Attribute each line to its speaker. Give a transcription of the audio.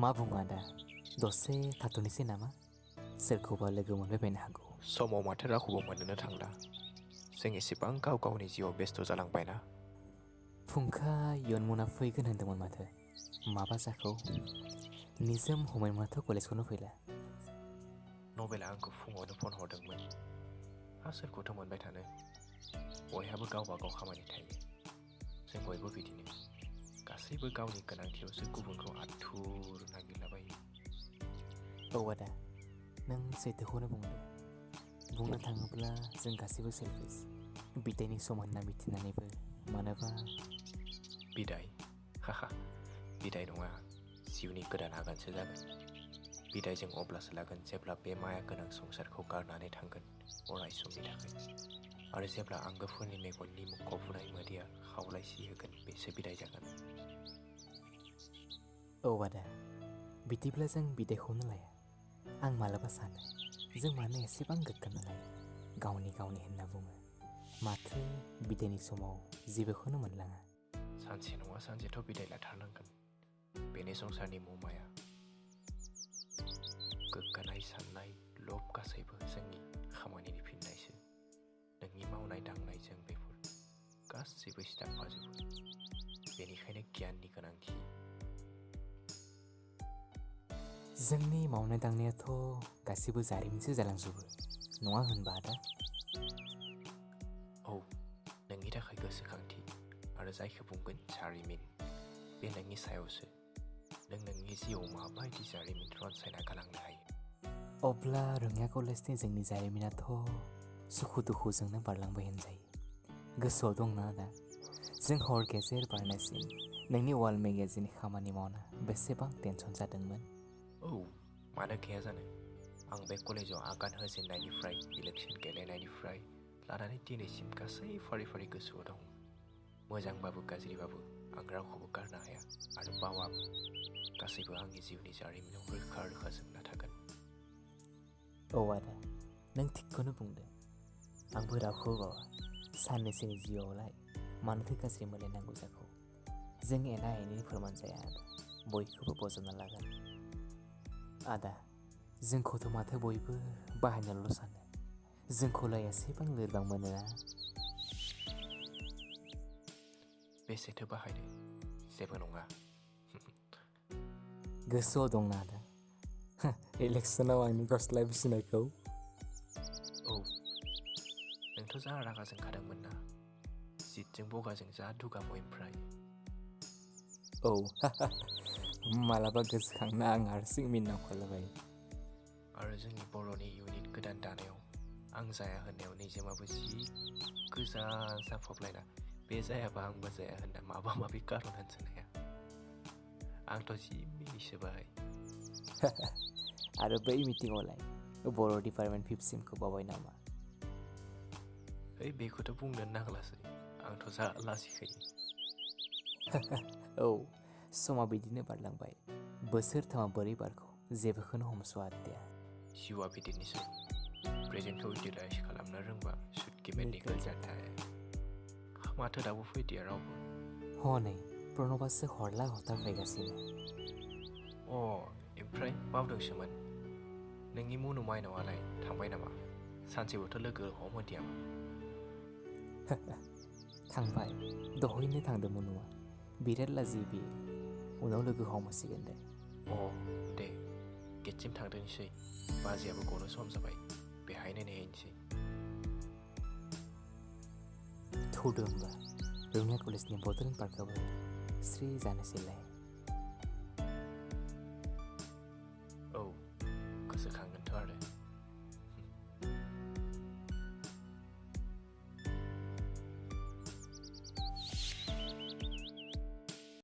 Speaker 1: मा बुङो आदा दसे थाथ'नोसै नामा सोरखौबा लोगो मोनबायबायनो हागौ
Speaker 2: समाव माथो रावखौबो मोननोनो थांला जों एसेबां गाव गावनि जिउआव बेस्थ' जालांबायना
Speaker 1: फुंखा इयुनमुना फैगोन होनदोंमोन माथो माबा जाखौ निजोम हमैमाथ' कलेजखौनो फैला
Speaker 2: नबेला आंखौ फुङावनो फन हरदोंमोन सोरखौथ' मोनबाय थानो बयहाबो गावबा गाव खामानि थायो जों बयबो बिदिनो गासैबो गावनि गोनांथियावसो गुबुनखौ आथुर नागिरलाबायो
Speaker 1: औ आदा नों सैथोखौनो बुंनो थाङोब्ला जों गासैबो सेल्फिस बिदायनि सम होनना मिथिनानैबो मानोबा
Speaker 2: बिदाय हाहा बिदाय नङा जिउनि गोदान आगानसो जागोन बिदायजों अब्लासो लागोन जेब्ला बे माया गोनां संसारखौ गारनानै थांगोन अराय समनि थाखाय आरो जेब्ला आंगोफोरनि मेगननि मुखौ बुनाय मोदैया खावलायसि होगोन बेसो बिदाय जागोन
Speaker 1: औ आदा बिदिब्ला जों बिदायखौनो लाया आं मालाबा सानो जों मानो एसेबां गोग्गाना लायो गावनि होनना बुङो माथो बिदायनि समाव जेबोखौनो मोनलाङा
Speaker 2: सानसे नङा सानसेथ' बिदाय लाथारनांगोन बेनि संसारनि मुमाया गोग्गानाय साननाय लब गासैबो जोंनि खामानिनि फिननायसो नोंनि मावनाय दांनायजों बेफोर गासैबो सिथाबफाजोबो बेनिखायनो गियाननि गोनांथि
Speaker 1: जोंनि मावनाय दांनायाथ' गासिबो जारिमिनसो जालांजोबो नङा होनबा आदा
Speaker 2: औ नोंनि थाखाय गोसोखांथि आरो जायखौ बुंगोन जारिमिन बे नोंनि सायावसो नों नोंनि जिउआव माबायदि जारिमिन रनसायना गालांनो हायो
Speaker 1: अब्ला रोङा कलेजनि जोंनि जारिमिनाथ' सुखु दुखुजोंनो बारलांबाय होनजायो गोसोआव दंना आदा जों हर गेजेर बारनायसिम नोंनि वाल मेगाजिननि खामानि मावना बेसेबां टेनसन जादोंमोन
Speaker 2: औ मानो गैया जानो आं बे कलेजाव आगान होजेननायनिफ्राय इलेक्सन गेलेनायनिफ्राय लानानै दिनैसिम गासै फारि फारि गोसोआव दं मोजांबाबो गाज्रिबाबो आं रावखौबो गारनो हाया आरो बावाबो गासैबो आंनि जिउनि जारिमिनाव रोखा रोखा जोबना थागोन
Speaker 1: औ आदा नों थिगखौनो बुंदों आंबो रावखौबो बावा साननैसोनि जिउआवलाय मानोथो गाज्रि मोनलायनांगौ जाखो जों एना एनि फोरमान जाया आदा बयखौबो बजबना लागोन आदा जोंखौथ' माथो बयबो बाहायनोल' सानो जोंखौलाय एसेबां लोरबां मोनोना
Speaker 2: बेसेथो बाहायनो जेबो नङा
Speaker 1: गोसोआव दंना आदा इलेक्सनाव आंनि गस्ला बिसिनायखौ
Speaker 2: औ नोंथ' जा रागा जोंखादोंमोन ना जितजों बगाजों जा दुगामो ओमफ्राय
Speaker 1: औ मालाबा गोसोखांना आं हारसिं मिनिनांखालाबायो
Speaker 2: आरो जोंनि बर'नि इउनिट गोदान दानायाव आं जाया होननायाव निजोमाबो जि गोजान जाफबलायना बे जायाबा आंबो जाया होनना माबा माबि कारन होनसोनाया आंथ' जि मिनिसोबाय
Speaker 1: आरो बै मिटिङावलाय बर' डिपार्टमेन्ट 5 सिमखौ बावबाय नामा
Speaker 2: ओइ बेखौथ' बुंनो नांलासै आंथ' जा लाजिखायो
Speaker 1: औ समा बिदिनो बारलांबाय बोसोरथामा बोरै बारखौ जेबोखौनो हमस'हादिया
Speaker 2: जिउआ बिदिनोसै प्रेजेन्टखौ इउटिलाइज खालामनो रोंबा सुटकिमेटनिकेल जाथाय माथो दाबो फैदिया रावबो
Speaker 1: हनै प्रणबासो हरला हरथार फैगासिनो
Speaker 2: ओमफ्राय बावदोंसोमोन नोंनि मुनु माइनावालाय थांबाय नामा सानसेबोथ' लोगो हमहोदियामोन
Speaker 1: थांबाय दहैनो थांदोंमोन न'आ बिराद लाजियो बियो उनाव लोगो हमहैसिगोन दे
Speaker 2: दे गेटसिम थांदोंसै बाजैयाबो गनो सम जाबाय बेहायनो नेहैनोसै
Speaker 1: थौदो होमबा रङिया कलेजनि बड'लेण्ड पार्कआबो स्रि जानोसैलाय
Speaker 2: औ गोसोखांगोनथ' आरो